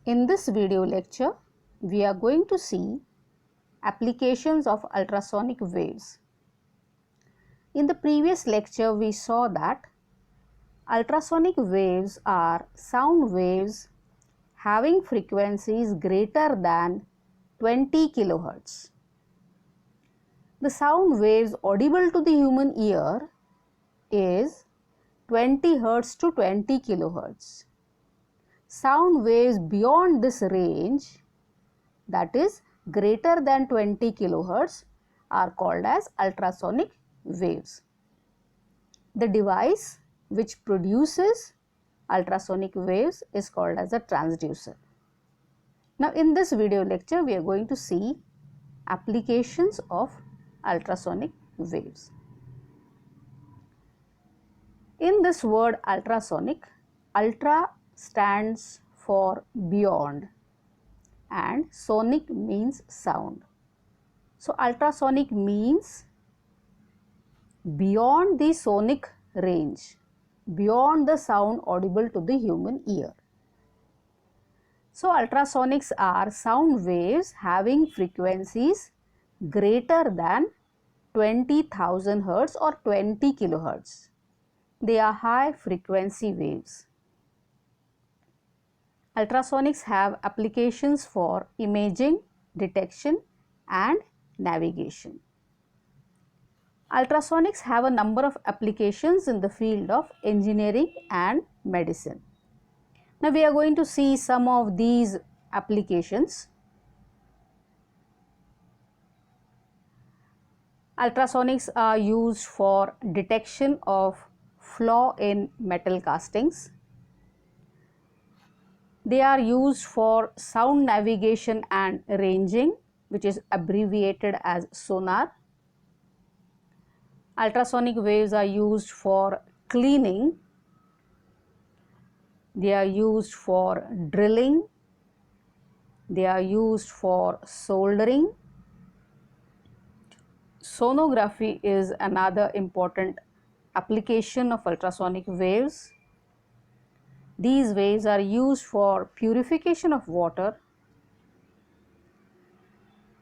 In this video lecture, we are going to see applications of ultrasonic waves. In the previous lecture, we saw that ultrasonic waves are sound waves having frequencies greater than 20 kHz. The sound waves audible to the human ear is 20 Hz to 20 kHz. Sound waves beyond this range, that is greater than 20 kHz, are called as ultrasonic waves. The device which produces ultrasonic waves is called as a transducer. Now in this video lecture, we are going to see applications of ultrasonic waves. In this word ultrasonic, ultra stands for beyond and sonic means sound. So ultrasonic means beyond the sonic range, beyond the sound audible to the human ear. So ultrasonics are sound waves having frequencies greater than 20,000 Hz or 20 kHz. They are high frequency waves. Ultrasonics have applications for imaging, detection and navigation. Ultrasonics have a number of applications in the field of engineering and medicine. Now we are going to see some of these applications. Ultrasonics are used for detection of flaw in metal castings. They are used for sound navigation and ranging, which is abbreviated as sonar. Ultrasonic waves are used for cleaning. They are used for drilling. They are used for soldering. Sonography is another important application of ultrasonic waves. These waves are used for purification of water.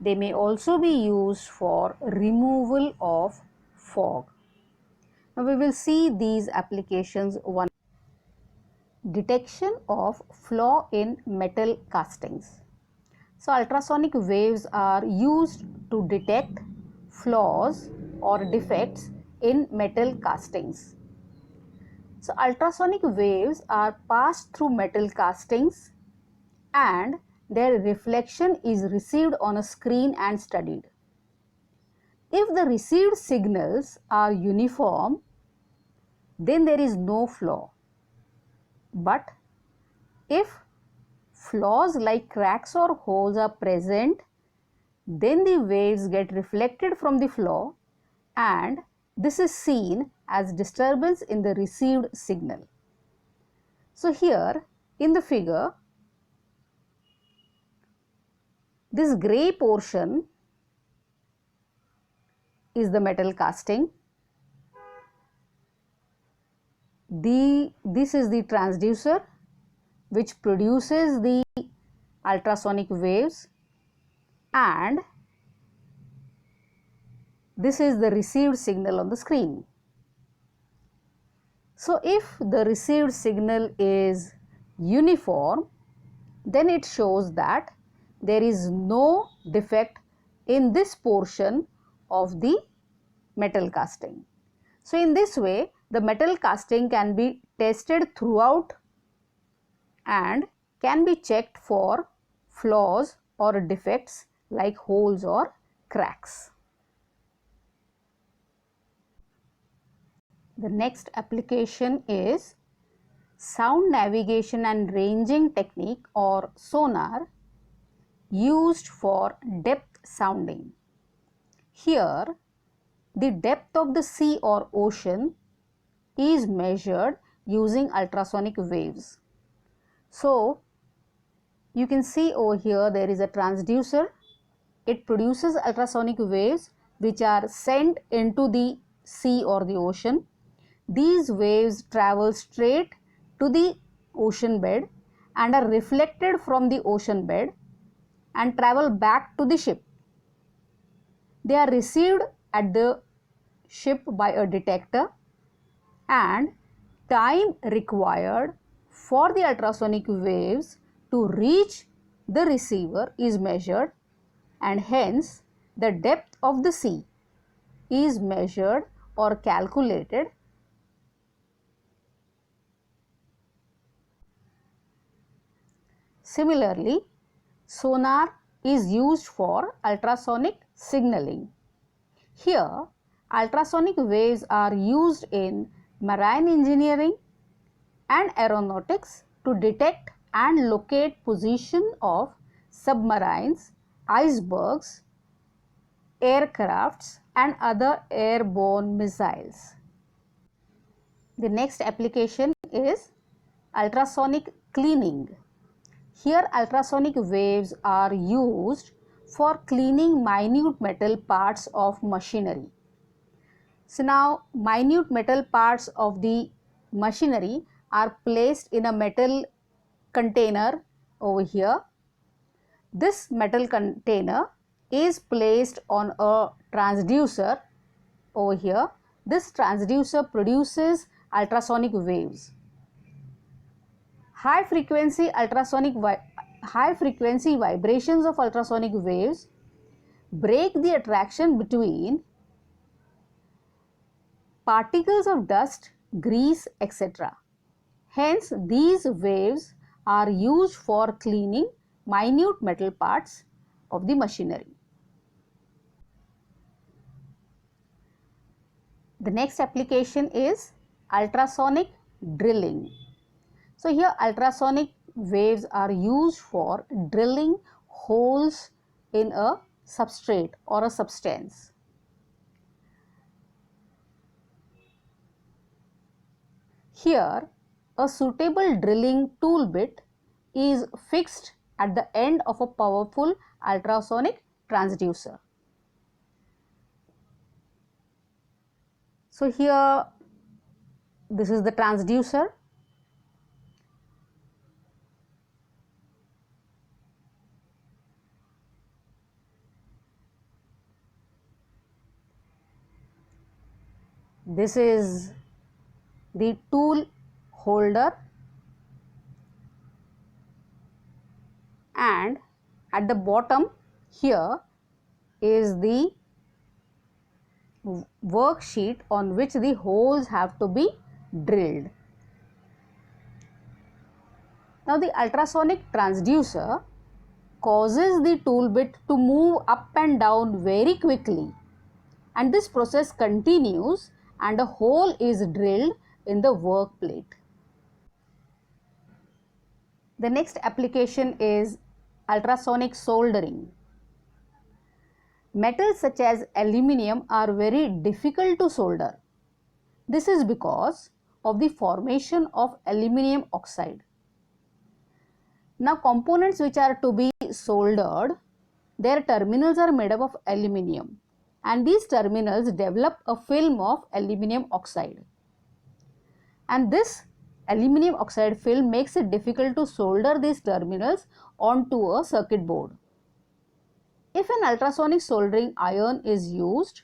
They may also be used for removal of fog. Now we will see these applications one. Detection of flaw in metal castings. So ultrasonic waves are used to detect flaws or defects in metal castings. So ultrasonic waves are passed through metal castings and their reflection is received on a screen and studied. If the received signals are uniform, then there is no flaw. But if flaws like cracks or holes are present, then the waves get reflected from the flaw and this is seen as disturbance in the received signal. So here in the figure, this grey portion is the metal casting. This is the transducer which produces the ultrasonic waves, and this is the received signal on the screen. So if the received signal is uniform, then it shows that there is no defect in this portion of the metal casting. So in this way, the metal casting can be tested throughout and can be checked for flaws or defects like holes or cracks. The next application is sound navigation and ranging technique or sonar used for depth sounding. Here, the depth of the sea or ocean is measured using ultrasonic waves. So, you can see over here there is a transducer. It produces ultrasonic waves which are sent into the sea or the ocean. These waves travel straight to the ocean bed and are reflected from the ocean bed and travel back to the ship. They are received at the ship by a detector, and time required for the ultrasonic waves to reach the receiver is measured, and hence the depth of the sea is measured or calculated. Similarly, sonar is used for ultrasonic signaling. Here, ultrasonic waves are used in marine engineering and aeronautics to detect and locate position of submarines, icebergs, aircrafts and other airborne missiles. The next application is ultrasonic cleaning. Here ultrasonic waves are used for cleaning minute metal parts of machinery. So now minute metal parts of the machinery are placed in a metal container over here. This metal container is placed on a transducer over here. This transducer produces ultrasonic waves. High frequency vibrations of ultrasonic waves break the attraction between particles of dust, grease, etc. Hence, these waves are used for cleaning minute metal parts of the machinery. The next application is ultrasonic drilling. So here ultrasonic waves are used for drilling holes in a substrate or a substance. Here a suitable drilling tool bit is fixed at the end of a powerful ultrasonic transducer. So here this is the transducer. This is the tool holder, and at the bottom here is the worksheet on which the holes have to be drilled. Now the ultrasonic transducer causes the tool bit to move up and down very quickly, and this process continues and a hole is drilled in the work plate. The next application is ultrasonic soldering. Metals such as aluminium are very difficult to solder. This is because of the formation of aluminium oxide. Now components which are to be soldered, their terminals are made up of aluminium, and these terminals develop a film of aluminium oxide. And this aluminium oxide film makes it difficult to solder these terminals onto a circuit board. If an ultrasonic soldering iron is used,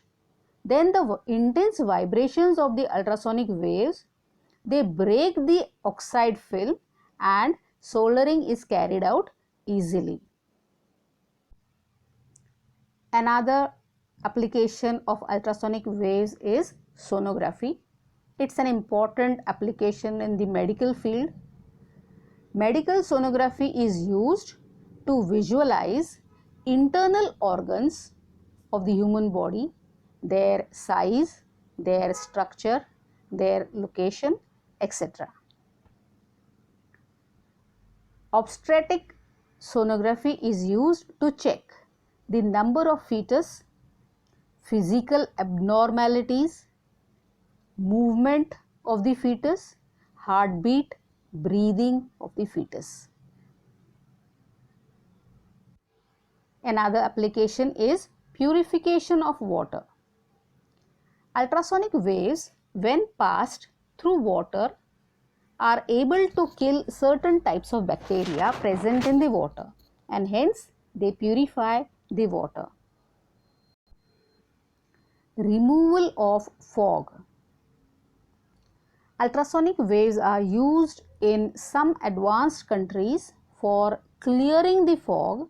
then the intense vibrations of the ultrasonic waves, they break the oxide film and soldering is carried out easily. Another application of ultrasonic waves is sonography. It's an important application in the medical field. Medical sonography is used to visualize internal organs of the human body, their size, their structure, their location, etc. Obstetric sonography is used to check the number of fetus, physical abnormalities, movement of the fetus, heartbeat, breathing of the fetus. Another application is purification of water. Ultrasonic waves, when passed through water, are able to kill certain types of bacteria present in the water, and hence they purify the water. Removal of fog. Ultrasonic waves are used in some advanced countries for clearing the fog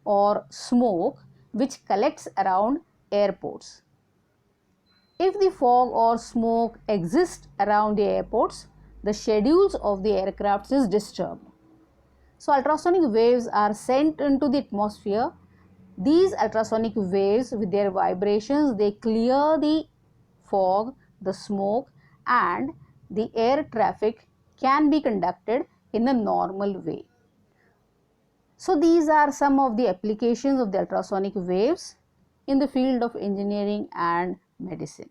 or smoke which collects around airports. If the fog or smoke exists around the airports, the schedules of the aircraft is disturbed. So ultrasonic waves are sent into the atmosphere. These ultrasonic waves with their vibrations, they clear the fog, the smoke, and the air traffic can be conducted in a normal way. So these are some of the applications of the ultrasonic waves in the field of engineering and medicine.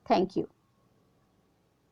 Thank you.